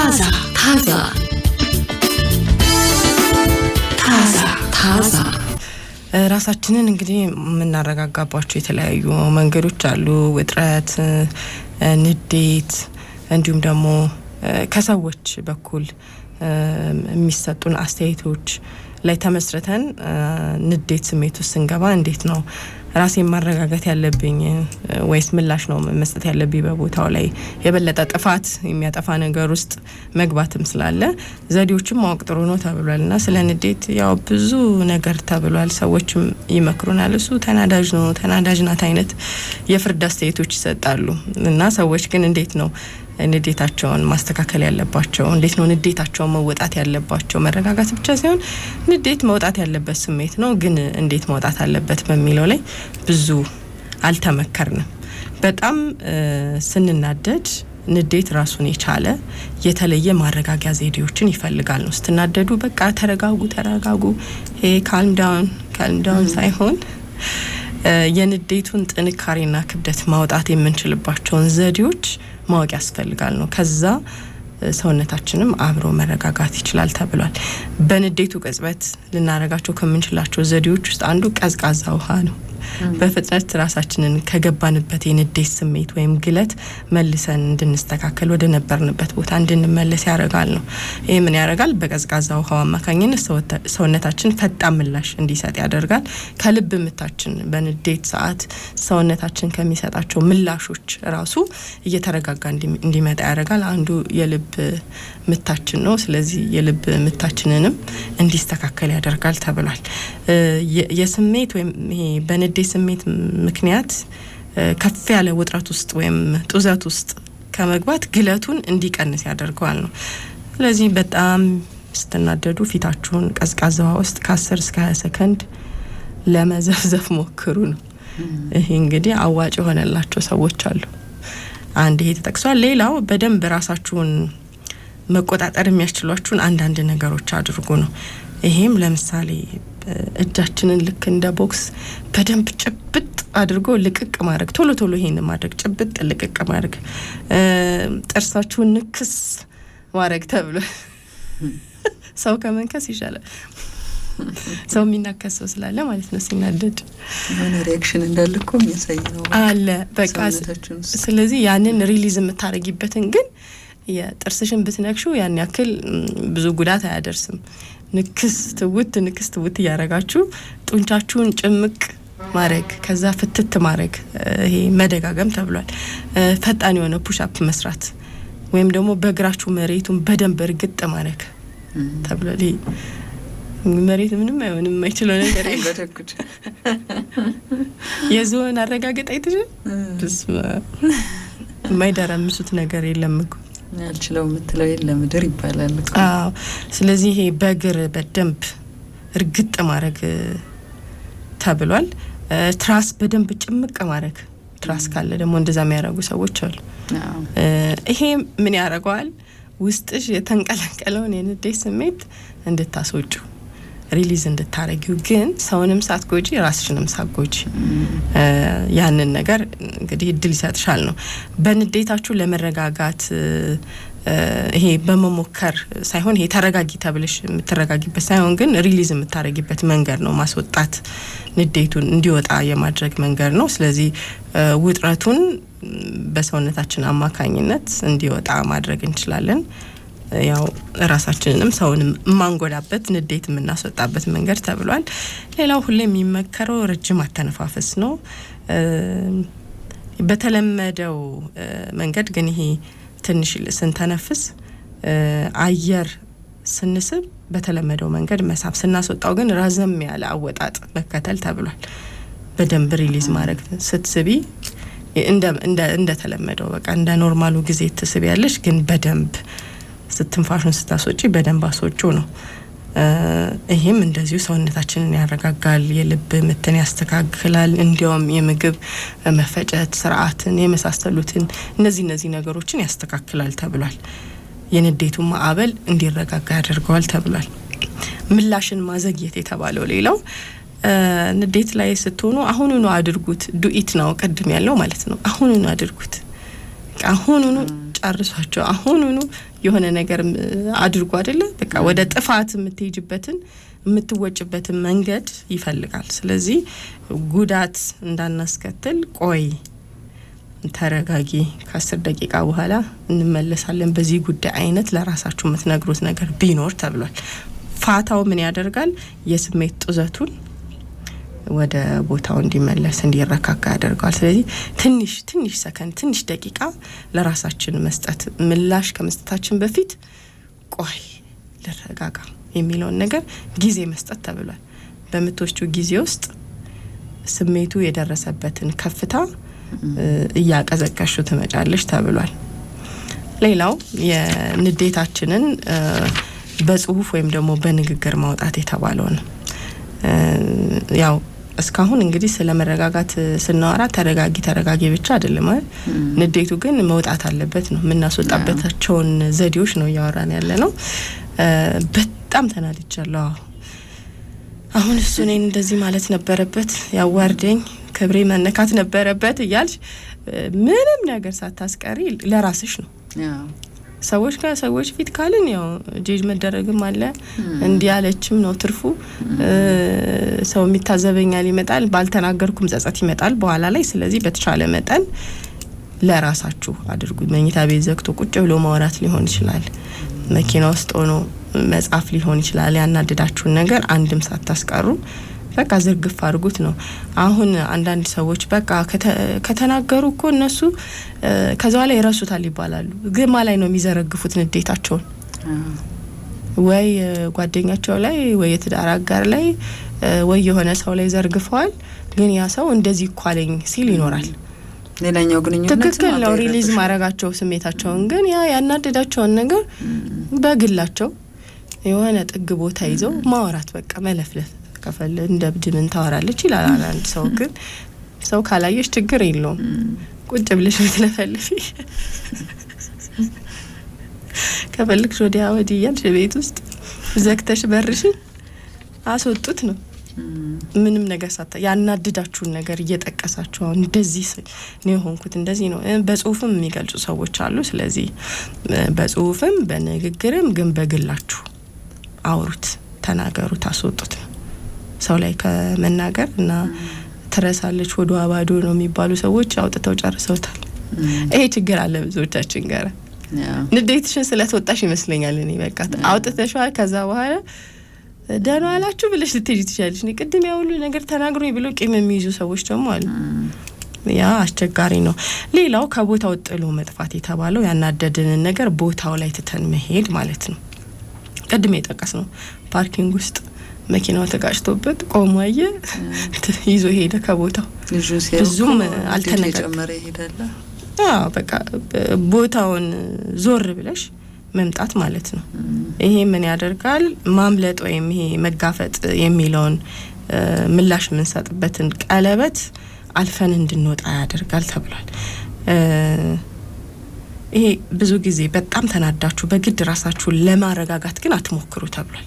ታዛ ራሳችንን እንግዲህ የምናረጋጋባቸው የተለያዩ መንገዶች አሉ። ውጥረት፣ ንዴት እንዲሁም ደግሞ ከሰዎች በኩል የሚሰጡን አስተያየቶች ላይ ተመስርተን ንዴት ስሜት ውስጥ ስንገባ እንዴት ነው ራሴን ማረጋጋት ያለብኝ ወይስ ምላሽ ነው መስጠት ያለብኝ? በቦታው ላይ የበለጠ ጥፋት የሚያጠፋ ነገር ውስጥ መግባትም ስላለ ዘዴዎችም ማወቅ ጥሩ ነው ተብሏልና ስለ ንዴት ያው ብዙ ነገር ተብሏል። ሰዎችም ይመክሩናል። እሱ ተናዳጅ ነው፣ ተናዳጅ ናት አይነት የፍርድ አስተያየቶች ይሰጣሉ። እና ሰዎች ግን እንዴት ነው ንዴታቸውን ማስተካከል ያለባቸው? እንዴት ነው ንዴታቸውን መወጣት ያለባቸው? መረጋጋት ብቻ ሳይሆን ንዴት መውጣት ያለበት ስሜት ነው፣ ግን እንዴት መውጣት አለበት በሚለው ላይ ብዙ አልተመከርንም። በጣም ስንናደድ ንዴት ራሱን የቻለ የተለየ ማረጋጊያ ዘዴዎችን ይፈልጋል ነው። ስትናደዱ በቃ ተረጋጉ ካልም ዳውን ሳይሆን የንዴቱን ጥንካሬና ክብደት ማውጣት የምንችልባቸውን ዘዴዎች ማወቅ ያስፈልጋል ነው። ከዛ ሰውነታችንም አብሮ መረጋጋት ይችላል ተብሏል። በንዴቱ ቅጽበት ልናረጋቸው ከምንችላቸው ዘዴዎች ውስጥ አንዱ ቀዝቃዛ ውሃ ነው። በፍጥነት ራሳችንን ከገባንበት የንዴት ስሜት ወይም ግለት መልሰን እንድንስተካከል ወደ ነበርንበት ቦታ እንድንመለስ ያደርጋል ነው። ይሄ ምን ያደርጋል? በቀዝቃዛ ውሃው አማካኝነት ሰውነታችን ፈጣን ምላሽ እንዲሰጥ ያደርጋል። ከልብ ምታችን በንዴት ሰዓት ሰውነታችን ከሚሰጣቸው ምላሾች ራሱ እየተረጋጋ እንዲመጣ ያደርጋል። አንዱ የልብ ምታችን ነው። ስለዚህ የልብ ምታችንንም እንዲስተካከል ያደርጋል ተብሏል። የስሜት ወይም ይሄ በንዴት ስሜት ምክንያት ከፍ ያለ ውጥረት ውስጥ ወይም ጡዘት ውስጥ ከመግባት ግለቱን እንዲቀንስ ያደርገዋል ነው። ስለዚህ በጣም ስትናደዱ ፊታችሁን ቀዝቃዛ ውሃ ውስጥ ከ10 እስከ 20 ሰከንድ ለመዘፍዘፍ ሞክሩ ነው። ይሄ እንግዲህ አዋጭ የሆነላቸው ሰዎች አሉ። አንድ ይሄ ተጠቅሷል። ሌላው በደንብ ራሳችሁን መቆጣጠር የሚያስችሏችሁን አንዳንድ ነገሮች አድርጉ ነው። ይሄም ለምሳሌ እጃችንን ልክ እንደ ቦክስ በደንብ ጭብጥ አድርጎ ልቅቅ ማድረግ፣ ቶሎ ይሄን ማድረግ፣ ጭብጥ ልቅቅ ማድረግ፣ ጥርሳችሁን ንክስ ማድረግ ተብሎ ሰው ከመንከስ ይሻላል። ሰው የሚናከሰው ስላለ ማለት ነው ሲናደድ የሆነ ሪአክሽን እንዳልኩ የሚያሳይ ነው አለ በቃ። ስለዚህ ያንን ሪሊዝ የምታረጊበትን ግን የጥርስሽን ብትነክሹ ያን ያክል ብዙ ጉዳት አያደርስም። ንክስ ትውት እያረጋችሁ ጡንቻችሁን ጭምቅ ማድረግ፣ ከዛ ፍትት ማድረግ፣ ይሄ መደጋገም ተብሏል። ፈጣን የሆነ ፑሽ አፕ መስራት ወይም ደግሞ በእግራችሁ መሬቱን በደንብ እርግጥ ማድረግ ተብሏል። መሬት ምንም አይሆንም የማይችለው ነገር ይበደኩት የዞን አረጋገጥ አይተሽ የማይደረምሱት ነገር የለም እኮ ያልችለው የምትለው የለም ምድር ይባላል እኮ። አዎ። ስለዚህ ይሄ በእግር በደንብ እርግጥ ማድረግ ተብሏል። ትራስ በደንብ ጭምቅ ማድረግ፣ ትራስ ካለ ደግሞ እንደዛ የሚያደርጉ ሰዎች አሉ። ይሄ ምን ያደርገዋል? ውስጥሽ የተንቀለቀለውን የንዴት ስሜት እንድታስወጩ ሪሊዝ እንድታረጊው፣ ግን ሰውንም ሳትጎጂ ራስሽንም ሳትጎጂ ያንን ነገር እንግዲህ እድል ይሰጥሻል ነው። በንዴታችሁ ለመረጋጋት ይሄ በመሞከር ሳይሆን ይሄ ተረጋጊ ተብለሽ የምትረጋጊበት ሳይሆን ግን ሪሊዝ የምታረጊበት መንገድ ነው። ማስወጣት ንዴቱን እንዲወጣ የማድረግ መንገድ ነው። ስለዚህ ውጥረቱን በሰውነታችን አማካኝነት እንዲወጣ ማድረግ እንችላለን። ያው ራሳችንንም ሰውንም ማንጎዳበት ንዴት የምናስወጣበት መንገድ ተብሏል። ሌላው ሁሌ የሚመከረው ረጅም አተነፋፈስ ነው። በተለመደው መንገድ ግን ይሄ ትንሽ ስንተነፍስ አየር ስንስብ በተለመደው መንገድ መሳብ፣ ስናስወጣው ግን ረዘም ያለ አወጣጥ መከተል ተብሏል። በደንብ ሪሊዝ ማድረግ ስትስቢ እንደ ተለመደው በቃ እንደ ኖርማሉ ጊዜ ትስቢያለሽ፣ ግን በደንብ ስትንፋሹን ስታስወጪ በደንብ አስወጪ ነው። ይሄም እንደዚሁ ሰውነታችንን ያረጋጋል፣ የልብ ምትን ያስተካክላል፣ እንዲያውም የምግብ መፈጨት ስርዓትን የመሳሰሉትን እነዚህ ነገሮችን ያስተካክላል ተብሏል። የንዴቱን ማዕበል እንዲረጋጋ ያደርገዋል ተብሏል። ምላሽን ማዘግየት የተባለው ሌላው ንዴት ላይ ስትሆኑ አሁኑኑ አድርጉት። ዱኢት ነው ቅድም ያለው ማለት ነው። አሁኑኑ አድርጉት። አሁኑኑ ጨርሷቸው አሁኑኑ የሆነ ነገር አድርጎ አይደለ በቃ ወደ ጥፋት የምትሄጅበትን የምትወጭበትን መንገድ ይፈልጋል። ስለዚህ ጉዳት እንዳናስከትል ቆይ ተረጋጊ፣ ከ10 ደቂቃ በኋላ እንመለሳለን በዚህ ጉዳይ አይነት ለራሳችሁ የምትነግሩት ነገር ቢኖር ተብሏል። ፋታው ምን ያደርጋል? የስሜት ጡዘቱን ወደ ቦታው እንዲመለስ እንዲረካካ ያደርጋል። ስለዚህ ትንሽ ሰከንድ ትንሽ ደቂቃ ለራሳችን መስጠት፣ ምላሽ ከመስጠታችን በፊት ቆይ ልረጋጋ የሚለውን ነገር ጊዜ መስጠት ተብሏል። በምትወስዱ ጊዜ ውስጥ ስሜቱ የደረሰበትን ከፍታ እያቀዘቀሹ ትመጫለሽ ተብሏል። ሌላው የንዴታችንን በጽሁፍ ወይም ደግሞ በንግግር ማውጣት የተባለው ነው። ያው እስካሁን እንግዲህ ስለ መረጋጋት ስናወራ ተረጋጊ ብቻ አይደለም ማለት ንዴቱ ግን መውጣት አለበት ነው። የምናስወጣበታቸውን ዘዴዎች ነው እያወራን ያለ ነው። በጣም ተናድጃለሁ፣ አሁን እሱ እኔን እንደዚህ ማለት ነበረበት፣ ያዋርደኝ፣ ክብሬ መነካት ነበረበት እያልሽ ምንም ነገር ሳታስቀሪ ለራስሽ ነው። ሰዎች ከሰዎች ፊት ካልን ያው ጄጅ መደረግም አለ፣ እንዲህ ያለችም ነው ትርፉ። ሰው የሚታዘበኛል ይመጣል፣ ባልተናገርኩም ጸጸት ይመጣል በኋላ ላይ። ስለዚህ በተቻለ መጠን ለራሳችሁ አድርጉ። መኝታ ቤት ዘግቶ ቁጭ ብሎ ማውራት ሊሆን ይችላል፣ መኪና ውስጥ ሆኖ መጻፍ ሊሆን ይችላል። ያናደዳችሁን ነገር አንድም ሳታስቀሩ በቃ ዝርግፍ አድርጉት ነው። አሁን አንዳንድ ሰዎች በቃ ከተናገሩ እኮ እነሱ ከዛ ላይ ይረሱታል ይባላሉ። ግን ማላይ ነው የሚዘረግፉት ንዴታቸውን? ወይ ጓደኛቸው ላይ ወይ የትዳር አጋር ላይ ወይ የሆነ ሰው ላይ ዘርግፈዋል። ግን ያ ሰው እንደዚህ እኮ አለኝ ሲል ይኖራል። ሌላኛው ግንኙነት ትክክል ነው ሪሊዝ ማድረጋቸው ስሜታቸውን። ግን ያ ያናደዳቸውን ነገር በግላቸው የሆነ ጥግ ቦታ ይዘው ማውራት በቃ መለፍለፍ ከፈለ እንደ እብድ ምን ታወራለች ይላል አንድ ሰው። ግን ሰው ካላየሽ ችግር የለውም ቁጭ ብለሽ ምትለፈልፊ ከፈልክሽ ወዲያ ወዲህ እያልሽ ቤት ውስጥ ዘግተሽ በርሽን አስወጡት ነው። ምንም ነገር ያናድዳችሁን ነገር እየጠቀሳችሁ አሁን እንደዚህ ነው የሆንኩት እንደዚህ ነው። በጽሁፍም የሚገልጹ ሰዎች አሉ። ስለዚህ በጽሁፍም በንግግርም ግን በግላችሁ አውሩት፣ ተናገሩት፣ አስወጡት ነው። ሰው ላይ ከመናገር እና ትረሳለች ወደ አባዶ ነው የሚባሉ ሰዎች አውጥተው ጨርሰውታል። ይሄ ችግር አለ ብዙዎቻችን ጋር። ንዴትሽን ስለተወጣሽ ይመስለኛል እኔ በቃ አውጥተሽዋል። ከዛ በኋላ ደህና አላችሁ ብለሽ ልትሄጂ ትችላለሽ። እኔ ቅድም ያ ሁሉ ነገር ተናግሮኝ ብሎ ቂም የሚይዙ ሰዎች ደግሞ አሉ። ያ አስቸጋሪ ነው። ሌላው ከቦታው ጥሎ መጥፋት የተባለው ያናደደንን ነገር ቦታው ላይ ትተን መሄድ ማለት ነው። ቅድም የጠቀስ ነው ፓርኪንግ ውስጥ መኪናው ተጋጭቶበት ቆሞ አየ ይዞ ሄደ ከቦታው። ብዙም አልተነቀቀም ይሄዳል። በቃ ቦታውን ዞር ብለሽ መምጣት ማለት ነው። ይሄ ምን ያደርጋል? ማምለጥ ወይም ይሄ መጋፈጥ የሚለውን ምላሽ የምንሰጥበትን ቀለበት አልፈን እንድንወጣ ያደርጋል ተብሏል። ይሄ ብዙ ጊዜ በጣም ተናዳችሁ በግድ ራሳችሁን ለማረጋጋት ግን አትሞክሩ ተብሏል።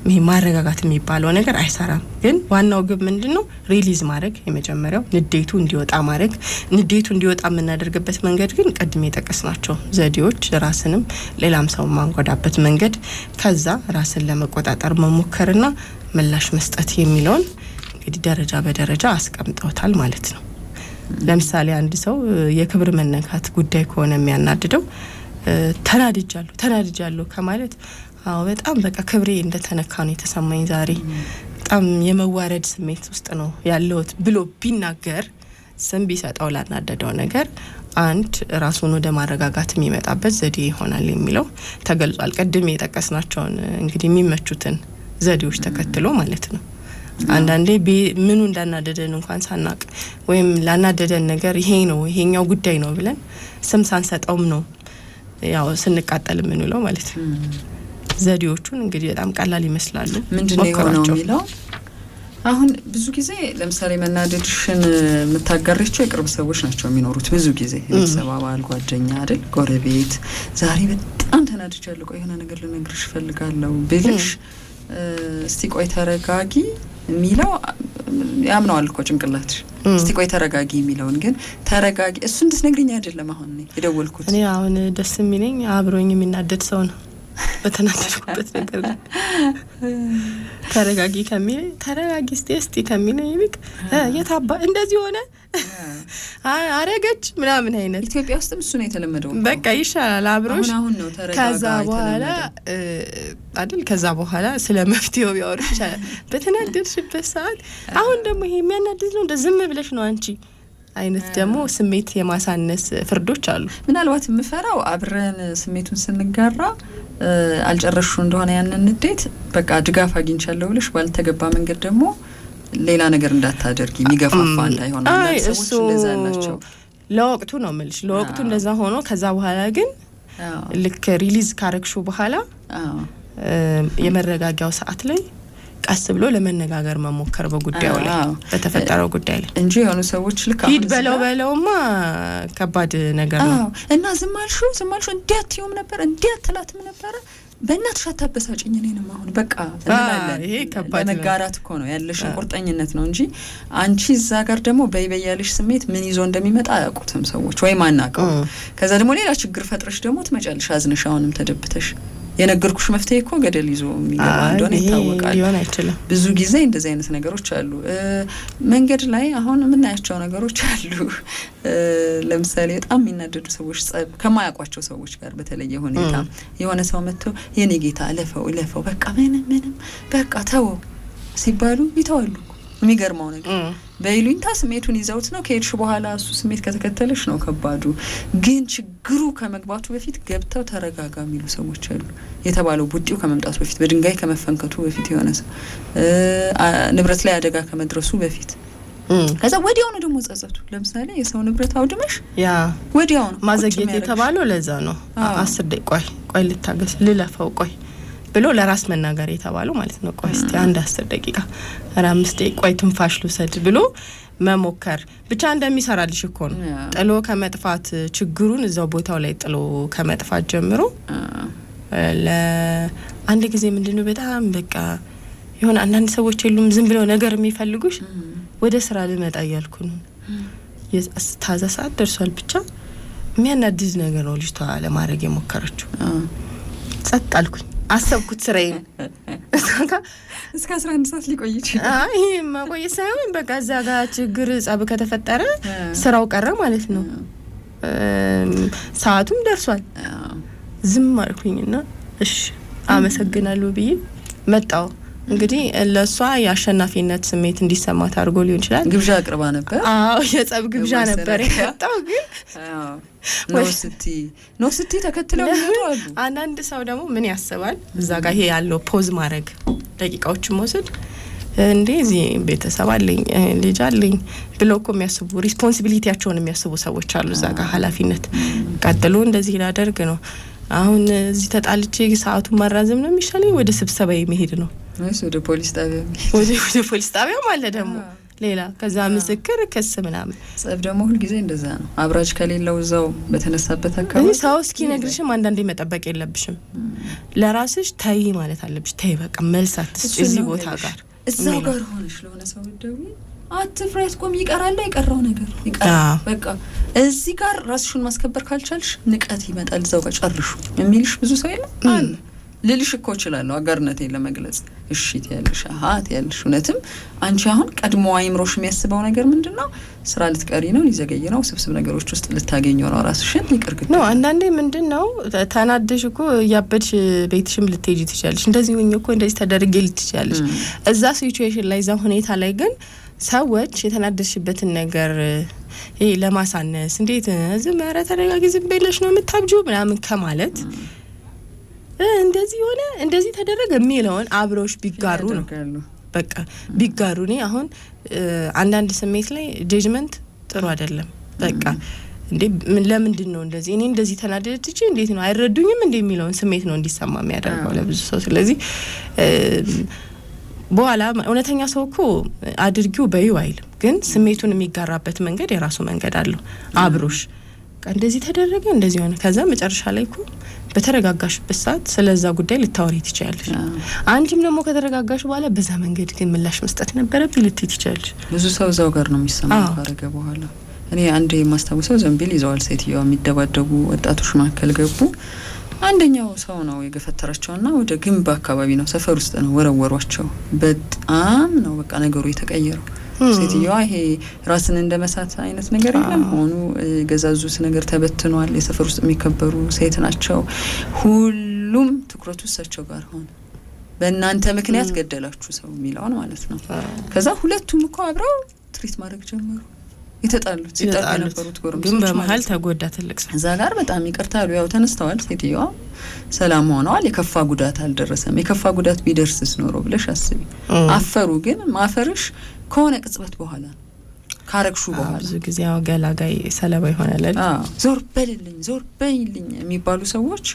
ይሄ ማረጋጋት የሚባለው ነገር አይሰራም። ግን ዋናው ግብ ምንድነው? ሪሊዝ ማድረግ የመጀመሪያው ንዴቱ እንዲወጣ ማድረግ። ንዴቱ እንዲወጣ የምናደርግበት መንገድ ግን ቀድሜ የጠቀስናቸው ዘዴዎች፣ ራስንም ሌላም ሰው ማንጎዳበት መንገድ፣ ከዛ ራስን ለመቆጣጠር መሞከርና ምላሽ መስጠት የሚለውን እንግዲህ ደረጃ በደረጃ አስቀምጠውታል ማለት ነው። ለምሳሌ አንድ ሰው የክብር መነካት ጉዳይ ከሆነ የሚያናድደው ተናድጃለሁ ከማለት አዎ በጣም በቃ ክብሬ እንደተነካ ነው የተሰማኝ ዛሬ፣ በጣም የመዋረድ ስሜት ውስጥ ነው ያለሁት ብሎ ቢናገር ስም ቢሰጠው ላናደደው ነገር አንድ ራሱን ወደ ማረጋጋት የሚመጣበት ዘዴ ይሆናል የሚለው ተገልጿል። ቀድሜ የጠቀስናቸውን እንግዲህ የሚመቹትን ዘዴዎች ተከትሎ ማለት ነው። አንዳንዴ ምኑ እንዳናደደን እንኳን ሳናቅ ወይም ላናደደን ነገር ይሄ ነው ይሄኛው ጉዳይ ነው ብለን ስም ሳንሰጠውም ነው ያው ስንቃጠል የምንውለው ማለት ነው። ዘዴዎቹን እንግዲህ በጣም ቀላል ይመስላሉ። ምንድነው የሆነው የሚለው አሁን ብዙ ጊዜ ለምሳሌ መናደድሽን የምታጋሪቸው የቅርብ ሰዎች ናቸው የሚኖሩት። ብዙ ጊዜ ቤተሰብ አባል፣ ጓደኛ አይደል፣ ጎረቤት። ዛሬ በጣም ተናድጃለሁ፣ ቆይ የሆነ ነገር ልነግርሽ እፈልጋለሁ ብልሽ እስቲ ቆይ ተረጋጊ የሚለው ያምነዋል እኮ ጭንቅላትሽ። እስቲ ቆይ ተረጋጊ የሚለውን ግን ተረጋጊ እሱ እንድትነግሪኝ አይደለም አሁን የደወልኩት። እኔ አሁን ደስ የሚለኝ አብሮኝ የሚናደድ ሰው ነው። በተናደድኩበት ነገር ተረጋጊ ከሚለኝ ተረጋጊ እስቲ ከሚለኝ ይልቅ የታባ እንደዚህ ሆነ አረገች ምናምን አይነት ኢትዮጵያ ውስጥም እሱ ነው የተለመደው። በቃ ይሻላል አብሮሽ አሁን ነው ተረጋጋ። ከዛ በኋላ አይደል ከዛ በኋላ ስለ መፍትሄው ያወሩ ይሻላል በተናደድሽበት ሰዓት። አሁን ደግሞ ይሄ የሚያናድድ ነው እንደ ዝም ብለሽ ነው አንቺ አይነት ደግሞ ስሜት የማሳነስ ፍርዶች አሉ። ምናልባት የምፈራው አብረን ስሜቱን ስንጋራ አልጨረሹ እንደሆነ ያንን ንዴት በቃ ድጋፍ አግኝቻለሁ ብለሽ ባልተገባ መንገድ ደግሞ ሌላ ነገር እንዳታደርጊ የሚገፋፋ እንዳይሆን አንዳንድ ሰዎች እንደዛ ናቸው። ለወቅቱ ነው የምልሽ ለወቅቱ እንደዛ ሆኖ ከዛ በኋላ ግን ልክ ሪሊዝ ካረግሹ በኋላ የመረጋጋው ሰዓት ላይ ቀስ ብሎ ለመነጋገር መሞከር በጉዳዩ ላይ በተፈጠረው ጉዳይ ላይ እንጂ የሆኑ ሰዎች ልክ ሂድ በለውማ ከባድ ነገር ነው እና ዝም አልሹ እንዲያትዩም ነበር እንዲያትላትም ነበር በእናትሽ አታበሳጭኝ እኔንም አሁን በቃ እንላለን። ይሄ ከባድ መጋራት እኮ ነው ያለሽን ቁርጠኝነት ነው እንጂ አንቺ እዛ ጋር ደግሞ በይበያልሽ ስሜት ምን ይዞ እንደሚመጣ አያውቁትም ሰዎች ወይ ማናቀው። ከዛ ደግሞ ሌላ ችግር ፈጥረሽ ደግሞ ትመጫለሽ አዝነሽ አሁንም ተደብተሽ። የነገርኩሽ መፍትሄ እኮ ገደል ይዞ የሚገባ እንደሆነ ይታወቃል። ሊሆን አይችልም። ብዙ ጊዜ እንደዚህ አይነት ነገሮች አሉ መንገድ ላይ አሁን የምናያቸው ነገሮች አሉ። ለምሳሌ በጣም የሚናደዱ ሰዎች ጸብ ከማያውቋቸው ሰዎች ጋር በተለየ ሁኔታ የሆነ ሰው መጥቶ የኔ ጌታ እለፈው በቃ ምንም በቃ ተወው ሲባሉ ይተዋሉ። የሚገርመው ነገር በይሉኝታ ስሜቱን ይዘውት ነው ከሄድሽ በኋላ እሱ ስሜት ከተከተለሽ ነው ከባዱ። ግን ችግሩ ከመግባቱ በፊት ገብተው ተረጋጋ የሚሉ ሰዎች አሉ። የተባለው ቡጢው ከመምጣቱ በፊት በድንጋይ ከመፈንከቱ በፊት የሆነ ሰው ንብረት ላይ አደጋ ከመድረሱ በፊት ከዛ ወዲያው ነው ደግሞ ጸጸቱ። ለምሳሌ የሰው ንብረት አውድመሽ ወዲያው ነው ማዘግየት የተባለው ለዛ ነው። 10 ደቂቃ ቆይ ልታገስ ልለፈው ቆይ ብሎ ለራስ መናገር የተባለው ማለት ነው። ቆይ እስቲ አንድ 10 ደቂቃ 5 ደቂቃ ቆይ ትንፋሽ ልውሰድ ብሎ መሞከር ብቻ እንደሚሰራልሽ እኮ ነው። ጥሎ ከመጥፋት ችግሩን እዛው ቦታው ላይ ጥሎ ከመጥፋት ጀምሮ ለአንድ ጊዜ ምንድነው በጣም በቃ የሆነ አንዳንድ ሰዎች የሉም ዝም ብለው ነገር የሚፈልጉሽ ወደ ስራ ልመጣ እያልኩ ነው ታዛ ሰዓት ደርሷል ብቻ የሚያናድድ ነገር ነው ልጅቷ ለማድረግ የሞከረችው። ጸጥ አልኩኝ አሰብኩት ስራዬን እስከ 11 ሰዓት ሊቆይ ይችላል። ይሄ ማቆየት ሳይሆን በቃ እዛ ጋር ችግር ጸብ ከተፈጠረ ስራው ቀረ ማለት ነው። ሰዓቱም ደርሷል። ዝም አልኩኝና እሺ አመሰግናለሁ ብዬ መጣው። እንግዲህ ለሷ የአሸናፊነት ስሜት እንዲሰማት አድርጎ ሊሆን ይችላል። ግብዣ አቅርባ ነበር። የጸብ ግብዣ ነበር የመጣው ግን ኖ ስቲ ተከትለው ይወጣሉ። አንዳንድ ሰው ደግሞ ምን ያስባል እዛ ጋር ይሄ ያለው ፖዝ ማድረግ ደቂቃዎችን መውሰድ እንደዚህ ቤተሰብ አለኝ ልጅ አለኝ ብለው እኮ የሚያስቡ ሪስፖንሲቢሊቲያቸውን የሚያስቡ ሰዎች አሉ። እዛ ጋር ኃላፊነት ቀጥሎ እንደዚህ ላደርግ ነው አሁን እዚህ ተጣልቼ ሰዓቱን ማራዘም ነው የሚሻለኝ ወደ ስብሰባ መሄድ ነው ወደ ፖሊስ ጣቢያ ወደ ፖሊስ ጣቢያ ማለት ደግሞ ሌላ ከዛ ምስክር ከስ ምናምን ጸብ ደግሞ ሁሉ ጊዜ እንደዛ ነው። አብራጅ ከሌለው እዛው በተነሳበት አካባቢ ሰው እስኪ ነግርሽም አንዳንዴ መጠበቅ የለብሽም። ለራስሽ ታይ ማለት አለብሽ። ታይ በቃ መልሳት እዚህ ቦታ ጋር እዛው ጋር ሆነሽ ለሆነ ሰው ደውይ አትፍራት ቆም ይቀራል አይቀራው ነገር ይቀራል። በቃ እዚህ ጋር ራስሽን ማስከበር ካልቻልሽ ንቀት ይመጣል። እዛው ጋር ጨርሹ የሚልሽ ብዙ ሰው የለም አለ ልልሽ እኮ እችላለሁ አጋርነቴን ለመግለጽ እሺት ያልሽ አሃት ያልሽ እውነትም አንቺ አሁን ቀድሞ አይምሮሽ የሚያስበው ነገር ምንድነው? ስራ ልትቀሪ ነው ሊዘገይ ነው ስብስብ ነገሮች ውስጥ ልታገኘው ነው ራስሽን ይቅርግት ነው። አንዳንዴ ምንድነው ተናደሽ እኮ ያበድሽ ቤትሽም ልትሄጂ ትችያለሽ። እንደዚህ ሆኜ እኮ እንደዚህ ተደርጌ ልትችያለሽ። እዛ ሲቹዌሽን ላይ እዛ ሁኔታ ላይ ግን ሰዎች የተናደሽበትን ነገር ይሄ ለማሳነስ እንዴት ዝም ኧረ ተረጋጊ ዝም ብለሽ ነው የምታብጂው ምናምን ከማለት እንደዚህ ሆነ እንደዚህ ተደረገ የሚለውን አብሮሽ ቢጋሩ ነው በቃ ቢጋሩ። እኔ አሁን አንዳንድ ስሜት ላይ ጀጅመንት ጥሩ አይደለም። በቃ እንዴ ለምንድን ነው እንደዚህ እኔ እንደዚህ ተናደድኩ እንዴት ነው አይረዱኝም እንዴ የሚለውን ስሜት ነው እንዲሰማ የሚያደርገው ለብዙ ሰው። ስለዚህ በኋላ እውነተኛ ሰው እኮ አድርጊው በይው አይልም፣ ግን ስሜቱን የሚጋራበት መንገድ የራሱ መንገድ አለው። አብሮሽ እንደዚህ ተደረገ እንደዚህ ሆነ ከዛ መጨረሻ ላይ እኮ በተረጋጋሽበት ሰዓት ስለዛ ጉዳይ ልታወሪ ትችያለሽ። አንቺም ደግሞ ከተረጋጋሽ በኋላ በዛ መንገድ ግን ምላሽ መስጠት ነበረብኝ ልትይ ትችያለሽ። ብዙ ሰው እዛው ጋር ነው የሚሰማው ካረገ በኋላ። እኔ አንዴ የማስታውሰው ዘንቢል ይዘዋል ሴትዮዋ የሚደባደቡ ወጣቶች መካከል ገቡ። አንደኛው ሰው ነው የገፈተራቸውና ወደ ግንብ አካባቢ ነው ሰፈር ውስጥ ነው ወረወሯቸው። በጣም ነው በቃ ነገሩ የተቀየረው። ሴትዮዋ ይሄ ራስን እንደመሳት አይነት ነገር የለም ሆኑ ገዛዙት ነገር ተበትኗል። የሰፈር ውስጥ የሚከበሩ ሴት ናቸው። ሁሉም ትኩረቱ እሳቸው ጋር ሆነ። በእናንተ ምክንያት ገደላችሁ ሰው የሚለውን ማለት ነው። ከዛ ሁለቱም እኮ አብረው ትሪት ማድረግ ጀመሩ። የተጣሉት የነበሩት ጎረምሶች ግን በመሀል ተጎዳ ትልቅ ሰው። እዛ ጋር በጣም ይቅርታሉ ያው ተነስተዋል። ሴትዮዋ ሰላም ሆነዋል። የከፋ ጉዳት አልደረሰም። የከፋ ጉዳት ቢደርስስ ኖሮ ብለሽ አስቢ። አፈሩ ግን ማፈርሽ ከሆነ ቅጽበት በኋላ ካረግሹ በኋላ ብዙ ጊዜ ያው ገላጋይ ሰለባ ይሆናል። ዞር በልልኝ ዞር በይልኝ የሚባሉ ሰዎች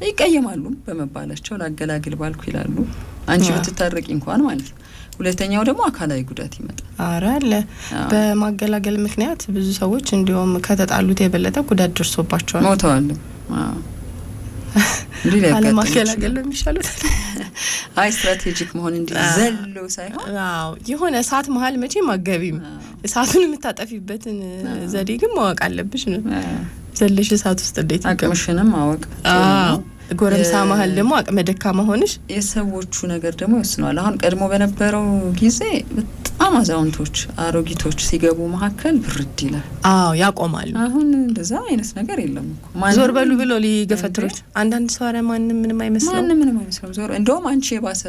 ይቀየማሉ በመባላቸው ላገላግል ባልኩ ይላሉ። አንቺ ብትታረቂ እንኳን ማለት ነው። ሁለተኛው ደግሞ አካላዊ ጉዳት ይመጣል። አራለ በማገላገል ምክንያት ብዙ ሰዎች እንዲያውም ከተጣሉት የበለጠ ጉዳት ደርሶባቸዋል፣ ሞተዋል። አለማገላገል ነው የሚሻለው። አይ ስትራቴጂክ መሆን እንጂ ዘሎ ሳይሆን የሆነ እሳት መሀል መቼም አገቢም እሳቱን የምታጠፊበትን ዘዴ ግን ማወቅ አለብሽ ነው። ዘለሽ እሳት ውስጥ እንዴት አቅምሽንም ማወቅ ጎረምሳ መሀል ደግሞ አቅመ ደካማ ሆነሽ የሰዎቹ ነገር ደግሞ ይወስናል። አሁን ቀድሞ በነበረው ጊዜ በጣም አዛውንቶች አሮጊቶች ሲገቡ መካከል ብርድ ይላል። ያቆማሉ። አሁን እንደዛ አይነት ነገር የለም እኮ ዞር በሉ ብሎ ሊገፈትሮች አንዳንድ ሰው አረ ማንም ምንም አይመስለው ዞር እንደውም አንቺ የባሰ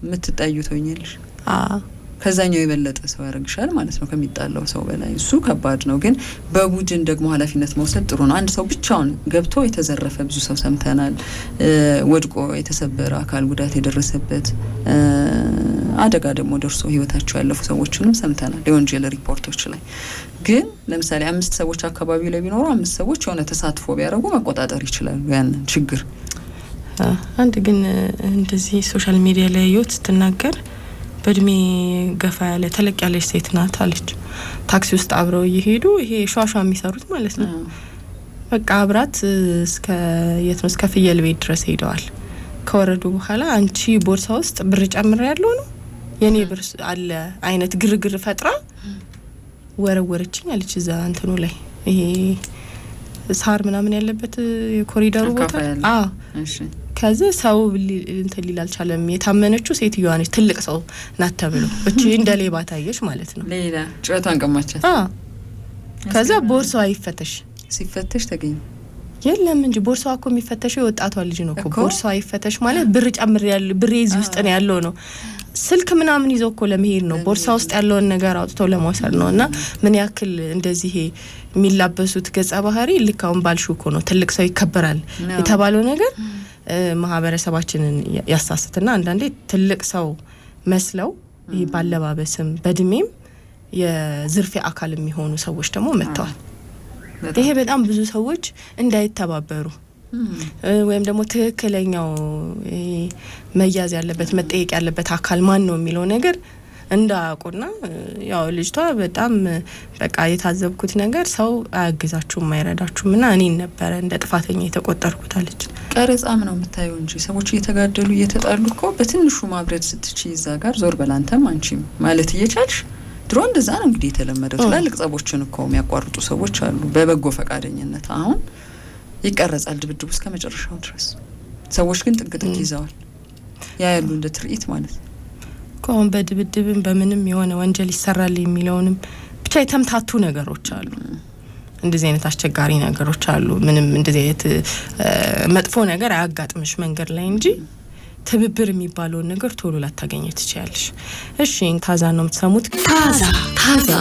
የምትጣዩ ትሆኛለሽ። ከዛኛው የበለጠ ሰው ያረግሻል ማለት ነው ከሚጣላው ሰው በላይ። እሱ ከባድ ነው። ግን በቡድን ደግሞ ኃላፊነት መውሰድ ጥሩ ነው። አንድ ሰው ብቻውን ገብቶ የተዘረፈ ብዙ ሰው ሰምተናል። ወድቆ የተሰበረ አካል ጉዳት የደረሰበት አደጋ ደግሞ ደርሶ ህይወታቸው ያለፉ ሰዎችንም ሰምተናል የወንጀል ሪፖርቶች ላይ። ግን ለምሳሌ 5 ሰዎች አካባቢ ላይ ቢኖሩ 5 ሰዎች የሆነ ተሳትፎ ቢያደርጉ መቆጣጠር ይችላሉ ያንን ችግር። አንድ ግን እንደዚህ ሶሻል ሚዲያ ላይ ይወት ስትናገር በእድሜ ገፋ ያለ ተለቅ ያለች ሴት ናት አለች። ታክሲ ውስጥ አብረው እየሄዱ ይሄ ሿሿ የሚሰሩት ማለት ነው። በቃ አብራት እስከ የት ነው እስከ ፍየል ቤት ድረስ ሄደዋል። ከወረዱ በኋላ አንቺ ቦርሳ ውስጥ ብር ጨምር ያለው ነው የኔ ብር አለ አይነት ግርግር ፈጥራ ወረወረችኝ አለች። እዛ እንትኑ ላይ ይሄ ሳር ምናምን ያለበት የኮሪደሩ ቦታ እሺ። ከዛ ሰው እንትን ሊል አልቻለም። የታመነችው ሴትዮዋ ነች ትልቅ ሰው ናት ተብሎ እቺ እንደ ሌባ ታየች ማለት ነው። ሌላ ጨዋታን ቀማቻት። ከዛ ቦርሳዋ ይፈተሽ ሲፈተሽ ተገኘ የለም እንጂ ቦርሳዋ እኮ የሚፈተሸው የወጣቷ ልጅ ነው እኮ። ቦርሳዋ ይፈተሽ ማለት ብር ጨምር ያለው ብር እዚህ ውስጥ ነው ያለው ነው። ስልክ ምናምን ይዘው እኮ ለመሄድ ነው። ቦርሳ ውስጥ ያለውን ነገር አውጥቶ ለመውሰድ ነውና ምን ያክል እንደዚህ የሚላበሱት ገጸ ባህሪ ልካውን ባልሽው እኮ ነው ትልቅ ሰው ይከበራል የተባለው ነገር ማህበረሰባችንን ያሳስትና አንዳንዴ ትልቅ ሰው መስለው ባለባበስም በእድሜም የዝርፊያ አካል የሚሆኑ ሰዎች ደግሞ መጥተዋል። ይሄ በጣም ብዙ ሰዎች እንዳይተባበሩ ወይም ደግሞ ትክክለኛው መያዝ ያለበት መጠየቅ ያለበት አካል ማን ነው የሚለው ነገር እንዳያውቁና ያው ልጅቷ በጣም በቃ የታዘብኩት ነገር ሰው አያግዛችሁም አይረዳችሁምና እኔን ነበረ እንደ ጥፋተኛ የተቆጠርኩት አለች። ቀረጻም ነው የምታየው እንጂ ሰዎች እየተጋደሉ እየተጣሉ እኮ በትንሹ ማብረድ ስትቺ እዛ ጋር ዞር በላንተም አንቺም ማለት እየቻልሽ ድሮ እንደዛ ነው እንግዲህ የተለመደው። ትላልቅ ጸቦችን እኮ የሚያቋርጡ ሰዎች አሉ በበጎ ፈቃደኝነት። አሁን ይቀረጻል ድብድቡ እስከ መጨረሻው ድረስ። ሰዎች ግን ጥንቅጥቅ ይዘዋል ያያሉ እንደ ትርኢት ማለት ነው። አሁን በድብድብም በምንም የሆነ ወንጀል ይሰራል የሚለውንም ብቻ የተምታቱ ነገሮች አሉ። እንደዚህ አይነት አስቸጋሪ ነገሮች አሉ። ምንም እንደዚህ አይነት መጥፎ ነገር አያጋጥምሽ መንገድ ላይ እንጂ ትብብር የሚባለው ነገር ቶሎ ላታገኘ ትችያለሽ። እሺ ታዛ ነው የምትሰሙት። ታዛ